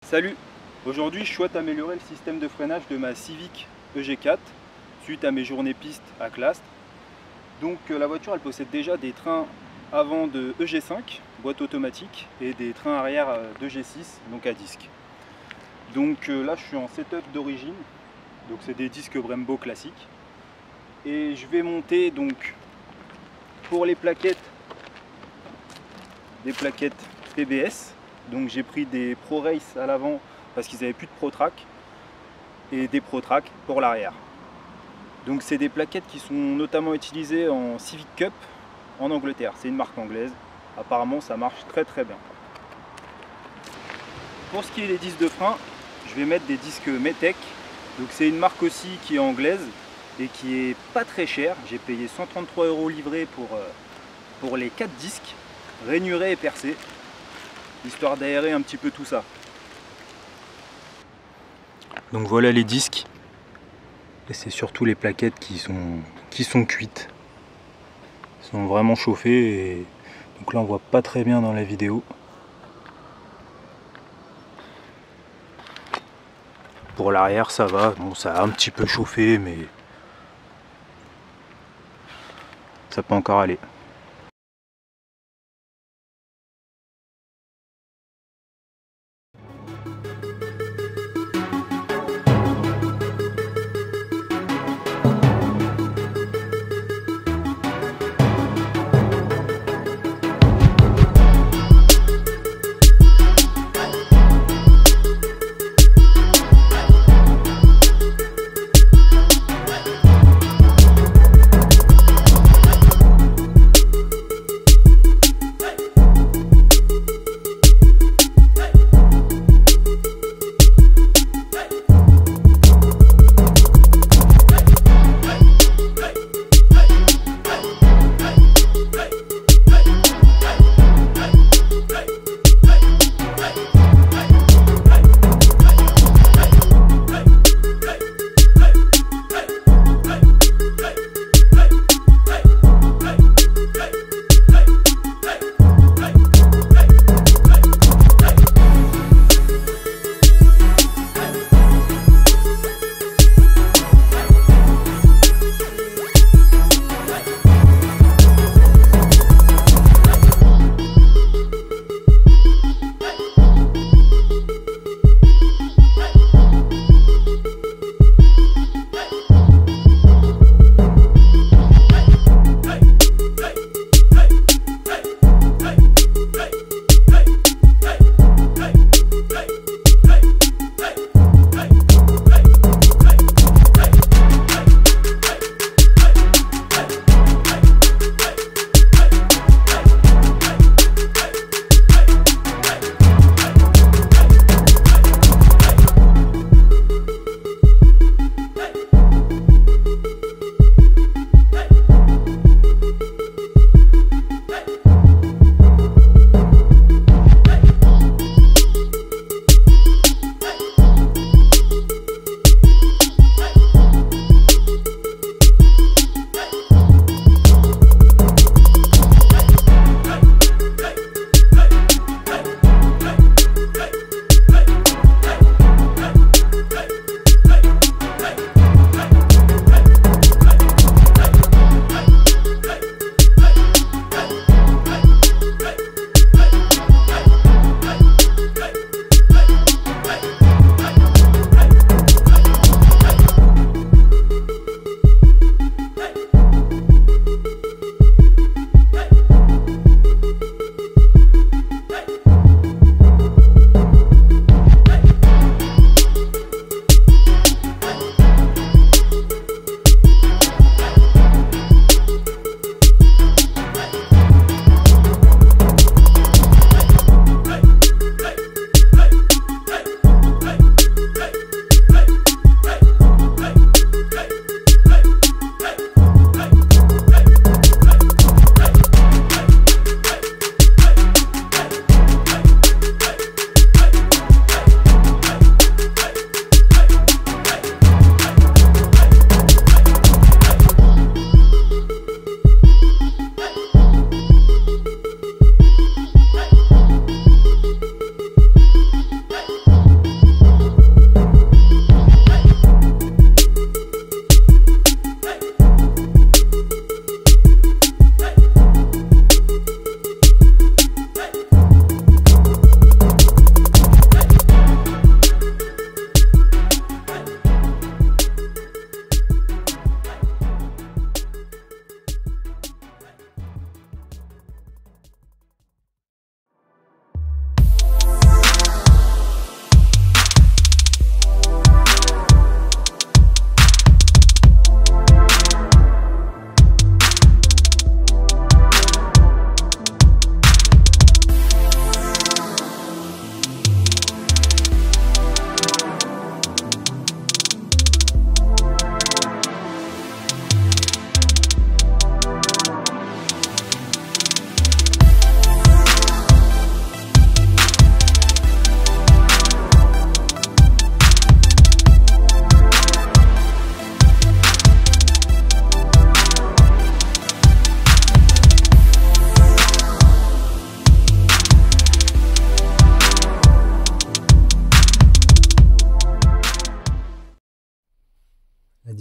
Salut! Aujourd'hui je souhaite améliorer le système de freinage de ma Civic EG4 suite à mes journées piste à Castres. Donc la voiture elle possède déjà des trains avant de EG5, boîte automatique, et des trains arrière de G6, donc à disque. Donc là je suis en setup d'origine, donc c'est des disques Brembo classiques. Et je vais monter donc pour les plaquettes, des plaquettes PBS. Donc j'ai pris des Pro Race à l'avant parce qu'ils n'avaient plus de Pro Track et des Pro Track pour l'arrière. Donc c'est des plaquettes qui sont notamment utilisées en Civic Cup en Angleterre. C'est une marque anglaise. Apparemment ça marche très bien. Pour ce qui est des disques de frein, je vais mettre des disques Metec. Donc c'est une marque aussi qui est anglaise et qui est pas très chère. J'ai payé 133 € livré pour les 4 disques, rainurés et percés, histoire d'aérer un petit peu tout ça. Donc voilà les disques, et c'est surtout les plaquettes qui sont cuites. Elles sont vraiment chauffées, et donc là on voit pas très bien dans la vidéo. Pour l'arrière ça va, bon ça a un petit peu chauffé mais ça peut encore aller.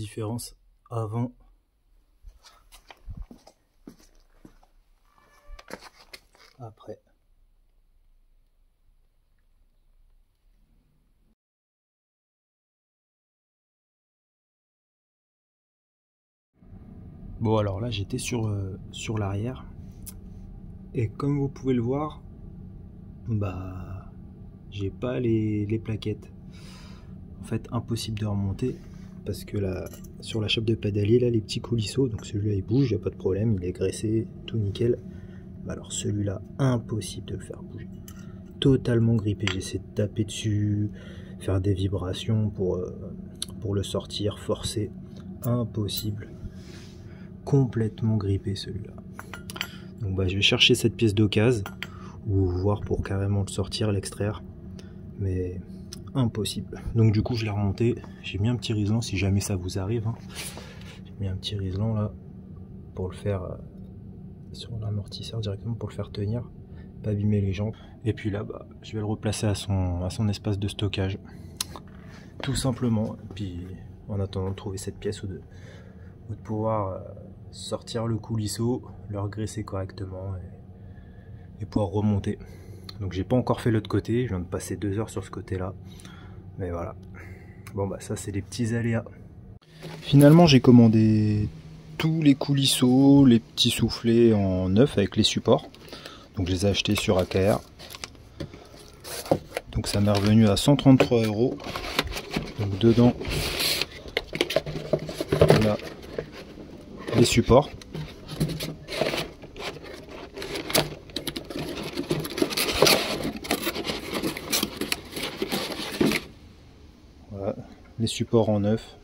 différence avant. Après. Bon, alors là j'étais sur l'arrière et comme vous pouvez le voir, bah j'ai pas les plaquettes. En fait, impossible de remonter parce que là, sur la chape de pédalier, là les petits coulisseaux, donc celui-là il bouge, il n'y a pas de problème, il est graissé, tout nickel. Bah alors celui-là, impossible de le faire bouger, totalement grippé. J'essaie de taper dessus, faire des vibrations pour le sortir, forcer, impossible. Complètement grippé celui-là. Donc bah je vais chercher cette pièce d'occasion ou voir pour carrément le sortir, l'extraire, mais impossible. Donc du coup je l'ai remonté. J'ai mis un petit riselant si jamais ça vous arrive, hein. J'ai mis un petit riselant là pour le faire sur l'amortisseur directement, pour le faire tenir, pas abîmer les jambes. Et puis là bah je vais le replacer à son espace de stockage, tout simplement. Et puis en attendant de trouver cette pièce ou de pouvoir sortir le coulisseau, le regraisser correctement et pouvoir remonter. Donc j'ai pas encore fait l'autre côté, je viens de passer 2 heures sur ce côté là, mais voilà. Bon bah ça c'est les petits aléas. Finalement j'ai commandé tous les coulisseaux, les petits soufflets en neuf avec les supports, donc je les ai achetés sur AKR. Donc ça m'est revenu à 133 €. Donc dedans on a les supports, voilà, les supports en neuf,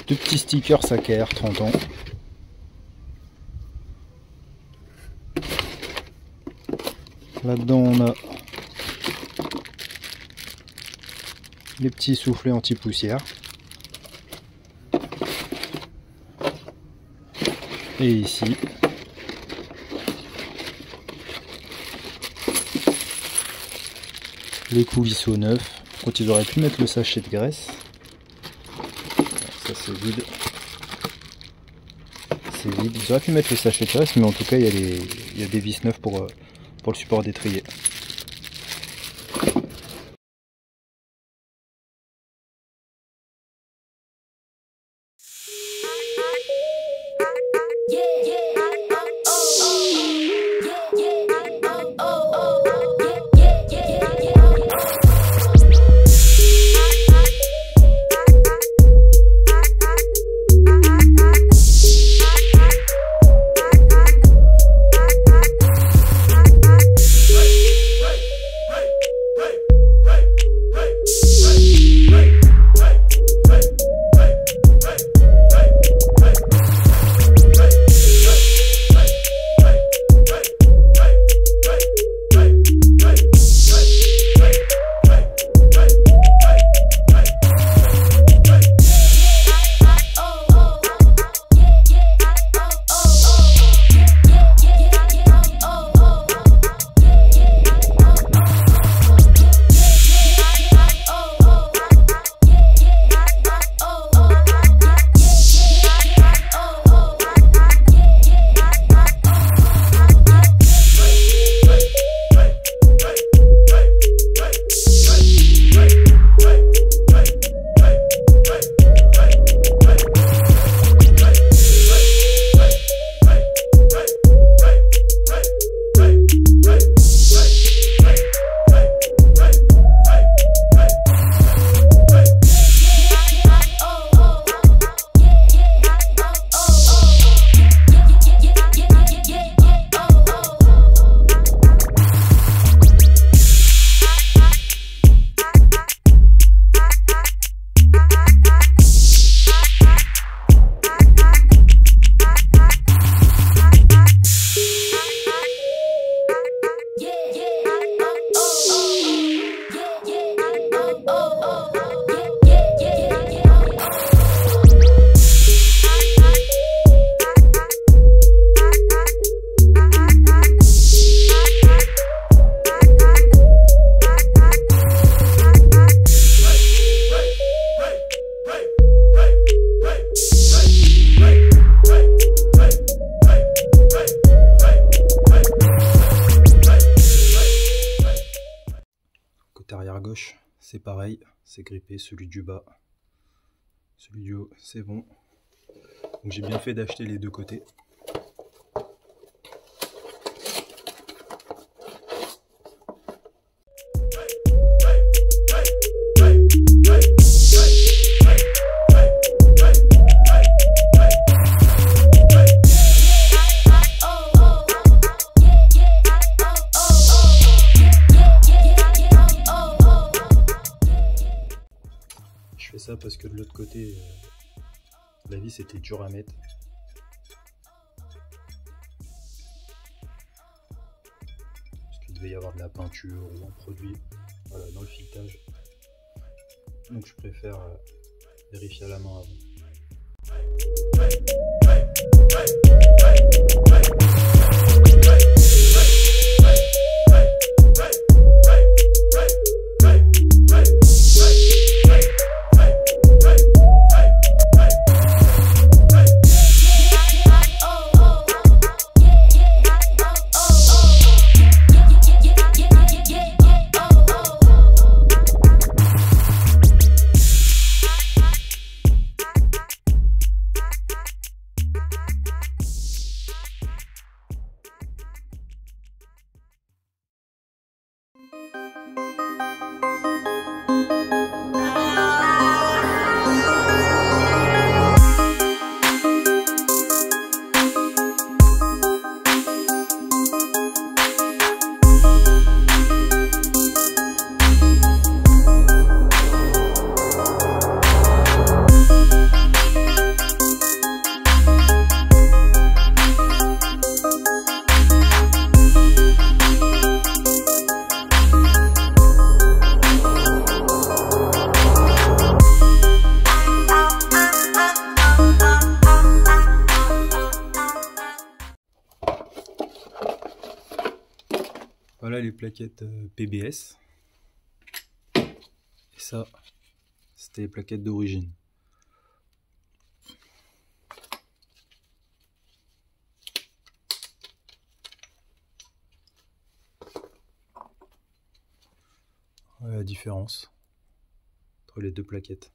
deux petits stickers AKR 30 ans. Là-dedans on a les petits soufflets anti-poussière. Et ici les coulisseaux neufs. Quand ils auraient pu mettre le sachet de graisse. Ça c'est vide. C'est vide. Ils auraient pu mettre le sachet de graisse, mais en tout cas il y a des vis neufs pour le support d'étrier. c'est pareil, c'est grippé, celui du bas. Celui du haut, c'est bon. Donc j'ai bien fait d'acheter les deux côtés. Je fais ça parce que de l'autre côté, la vis était dur à mettre. Parce qu'il devait y avoir de la peinture ou un produit, voilà, dans le filetage. Donc je préfère vérifier à la main avant. Voilà les plaquettes PBS. Et ça, c'était les plaquettes d'origine. Voilà la différence entre les deux plaquettes.